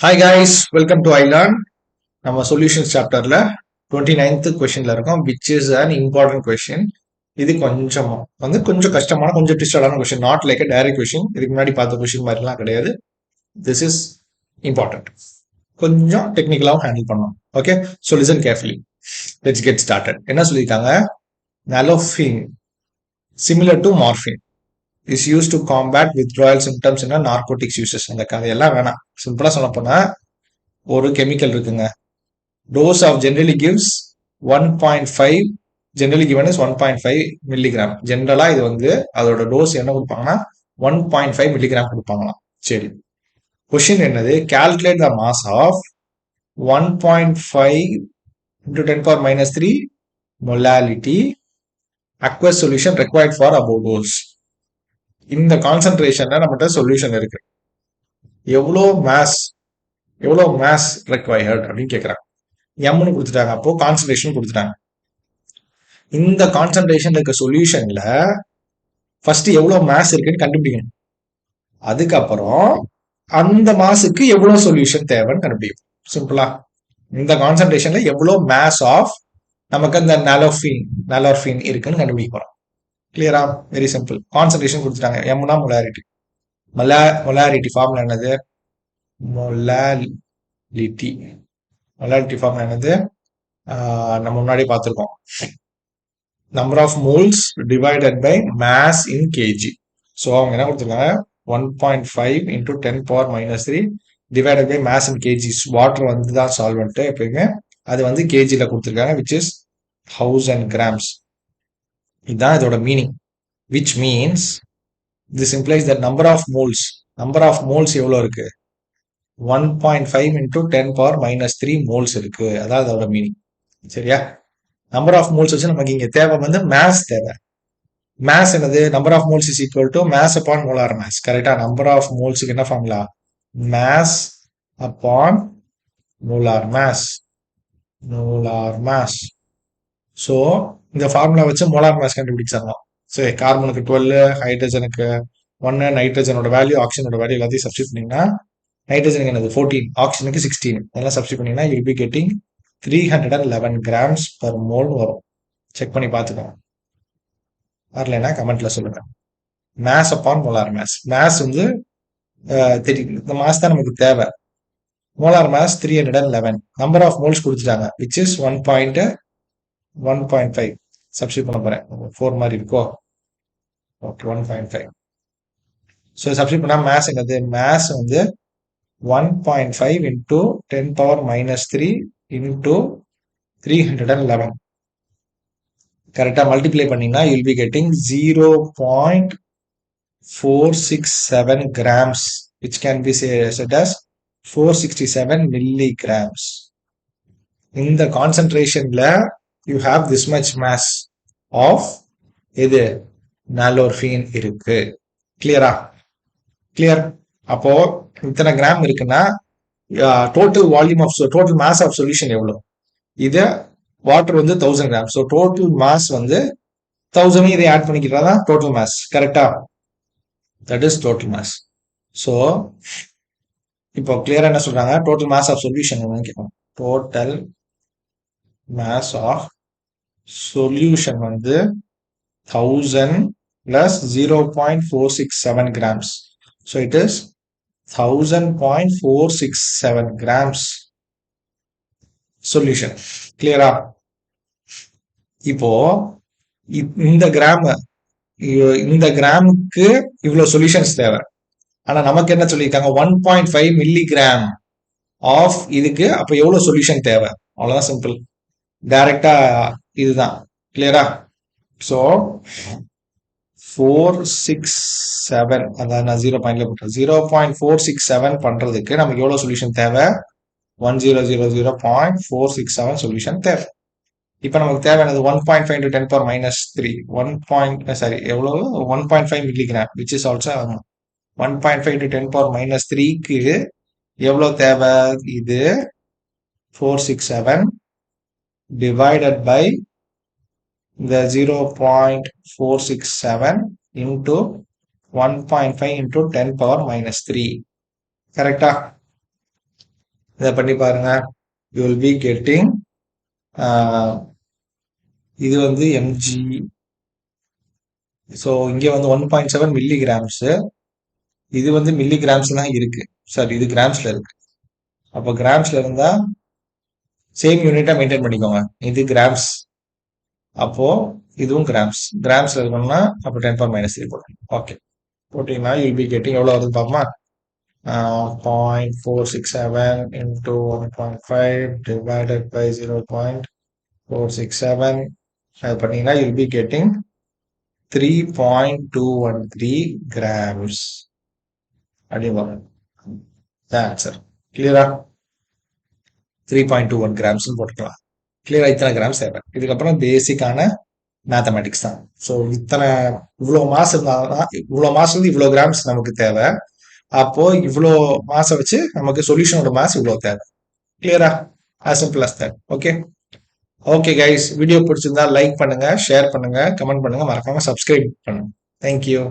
Hi guys, welcome to iLearn. நம்ம solutions சாப்டர்ல 29th கொஸ்டின்ல இருக்கோம், which is an important question. இது கொஞ்சம் கஷ்டமான, கொஞ்சம் ட்விஸ்டடான question, not like a direct question. இதுக்கு முன்னாடி பார்த்த கொஸ்டின் மாதிரிலாம் கிடையாது. This is important. கொஞ்சம் டெக்னிக்கலாகவும் ஹேண்டில் பண்ணணும். Okay, so listen carefully. Let's get started. என்ன சொல்லியிருக்காங்க? Nalorphine similar to morphine is use to combat withdrawal symptoms in narcotics uses. அந்த கதையெல்லாம் வேணாம். சிம்பிளா சொல்ல போனா, ஒரு கெமிக்கல் இருக்குங்க. Dose of generally gives 1.5, generally given is 1.5 milligram. ஜென்ரலா இது வந்து அதோட டோஸ் என்ன கொடுப்பாங்கன்னா 1.5 மில்லிகிராம் கொடுப்பாங்களாம். சரி, கொஸ்டின் என்னது? Calculate the mass of 1.5 into 10 power minus 3 molality aqueous solution required for above dose. இந்த கான்சென்ட்ரேஷன்ல நம்மகிட்ட சொல்யூஷன் இருக்கு. எவ்வளோ மேஸ் ரெக்வயர்ட் அப்படின்னு கேட்குறாங்க. எம்னு கொடுத்துட்டாங்க, அப்போ கான்சன்ட்ரேஷன் கொடுத்துட்டாங்க. இந்த கான்சன்ட்ரேஷன் இருக்க சொல்யூஷன்ல ஃபர்ஸ்ட் எவ்வளவு மாஸ் இருக்குன்னு கண்டுபிடிக்கணும். அதுக்கப்புறம் அந்த மாஸுக்கு எவ்வளவு சொல்யூஷன் தேவைன்னு கண்டுபிடிக்கணும். சிம்பிளா இந்த கான்சன்ட்ரேஷன்ல எவ்வளவு மாஸ் ஆஃப் நமக்கு அந்த நலோர்ஃபின் இருக்குன்னு கண்டுபிடிக்க போறோம். கிளியரா? Very simple. கான்சன்ட்ரேஷன் கொடுத்துட்டாங்க. எம்னா மொலாரிட்டி. மொலாரிட்டி ஃபார்முலா என்னது? மொலாரிட்டி ஃபார்முலா என்னது? நம்ம முன்னாடி பார்த்துருக்கோம். Number of moles divided by mass in KG. So அவங்க என்ன கொடுத்துருக்காங்க? 1.5 into 10 power minus 3 divided by mass in KGs. Water வந்து தான் சால்வெண்ட் எப்பயுமே. அது வந்து கேஜியில் கொடுத்துருக்காங்க, விச் இஸ் 1000 grams. இதுதான் இதோட meaning. Which means this implies that number of moles எவ்வளோ இருக்கு? 1.5 into 10 power minus 3 மோல்ஸ் இருக்கு. அதான் அதோட மீனிங். சரியா? நம்பர் ஆஃப் மோல்ஸ் வச்சு நமக்கு இங்க தேவை வந்து மேஸ் தேவை. மேஸ் என்னது? Number of moles is equal to mass upon molar mass. கரெக்டா? நம்பர் ஆஃப் மோல்ஸுக்கு என்ன formula? Mass upon molar mass. So இந்த ஃபார்முலா வச்சு மோலார் மாஸ் கண்டுபிடிச்சாங்க. சரி, கார்பனுக்கு 12, ஹைட்ரஜனுக்கு 1, நைட்ரஜனோட வேல்யூ, ஆக்சிஜனோட வேல்யூ எல்லாத்தையும் சப்ஸ்டிட் பண்ணீங்கன்னா நைட்ரஜனுக்கு என்னது 14, ஆக்சிஜனுக்கு 16, இதெல்லாம் சப்ஸ்டிட் பண்ணீங்கன்னா you be getting 311 grams per mole வரும். செக் பண்ணி பார்த்துக்கோங்க. வரலைன்னா கமெண்ட்ல சொல்லுங்க. மேஸ் அப்பான் மோலார் மேஸ் வந்து தெரியும். இந்த மாஸ் தான் நமக்கு தேவை. Molar mass 311. Number of moles கொடுத்துட்டாங்க, விச் இஸ் 1.5. சப்ஸ்டிட் பண்ண போறேன். 4 மாதிரி இருக்கோ? ஓகே, 1.5. ஸோ சப்ஸ்டிட் பண்ணா மேஸ் என்னது? மேஸ் வந்து 1.5 into 10 power minus 3 into 311. கரெக்டா மல்டிப்ளை பண்ணீங்கன்னா you'll be getting 0.467 grams, which can be said as 467 milligrams. இந்த கான்சென்ட்ரேஷன்ல you have this much mass of இது நலோர்ஃபின் இருக்கு. கிளியரா? கிளியர். அப்போ இத்தனை கிராம் இருக்குன்னா total volume of total mass of solution எவ்வளவு? இது வாட்டர் வந்து 1000 கிராம். ஸோ டோட்டல் மாஸ் வந்து 1000 இதை ஆட் பண்ணிக்கிறதா டோட்டல் மாஸ். கரெக்டா? That is total mass. So இப்போ கிளியரா என்ன சொல்றாங்க? டோட்டல் மாஸ் ஆஃப் சொல்யூஷன் என்னன்னு கேட்கணும். டோட்டல் மாஸ் ஆஃப் சொல்யூஷன் வந்து 1000 plus 0.467 grams. So it is 1000.467 grams solution. கிளியரா? இப்போ இந்த கிராமுக்கு இவ்வளவு சொல்யூஷன்ஸ் தேவை. ஆனா நமக்கு என்ன சொல்லியிருக்காங்க? 1.5 மில்லிகிராம் ஆஃப் இதுக்கு. அப்ப எவ்வளவு சொல்யூஷன் தேவை? அவ்வளவுதான், சிம்பிள். டைரக்டா இதுதான். கிளியரா? ஸோ 467, அதான் நான் 0.ல போட்டேன். 0.467 பண்றதுக்கு நமக்கு எவ்வளவு சொல்யூஷன் தேவை? 1000.467 சொல்யூஷன் தேவை. இப்ப நமக்கு தேவையானது 1.5 into 10 power minus 3, 1.5 milligram, which is also 1.5 into 10 power minus 3க்கு எவ்வளவு தேவை? இது 467 divided by the 0.467 into 1.5 into 10 power minus 3. கரெக்டா? இதை பண்ணி பாருங்க. யூ வில் பி கெட்டிங் இது வந்து எம்ஜி. ஸோ இங்கே வந்து 1.7 மில்லிகிராம்ஸ். இது வந்து மில்லிகிராம்ஸ் தான் இருக்கு. சாரி, இது கிராம்ஸ்ல இருக்கு. அப்போ கிராம்ஸ்ல இருந்தா சேம் யூனிட்டா மெயின்டைன் பண்ணிக்கோங்க. இது கிராம்ஸ், அப்போ இதுவும் கிராம்ஸ். கிராம்ஸ்ல இருக்கணும்னா அப்போ 10⁻³ போடணும். ஓகே, போட்டீங்கன்னா யூல் பி கெட்டிங் எவ்வளோ வருது பார்ப்போமா. 0.467 into 1.5 divided by 0.467. அது பண்ணீங்கன்னா யூல் பி கெட்டிங் 3.213 grams. அப்படின்னு வரும் ஆன்சர். கிளியரா? 3.21 கிராம்ஸ் போட்டுக்கலாம். கிளியரா? இத்தனை கிராம்ஸ் தேவை. இதுக்கப்புறம் பேசிக்கான மேத்தமெட்டிக்ஸ் தான். ஸோ இவ்வளோ மாஸ் இருந்தால்தான், இவ்வளோ மாஸ் வந்து இவ்வளோ கிராம்ஸ் நமக்கு தேவை. அப்போ இவ்வளோ மாசை வச்சு நமக்கு சொல்யூஷனோட மாஸ் இவ்வளோ தேவை. கிளியரா? as simple as that. Okay okay guys, video பிடிச்சிருந்தா லைக் பண்ணுங்க, ஷேர் பண்ணுங்க, கமெண்ட் பண்ணுங்க, மறக்காம சப்ஸ்கிரைப் பண்ணுங்க. தேங்க்யூ.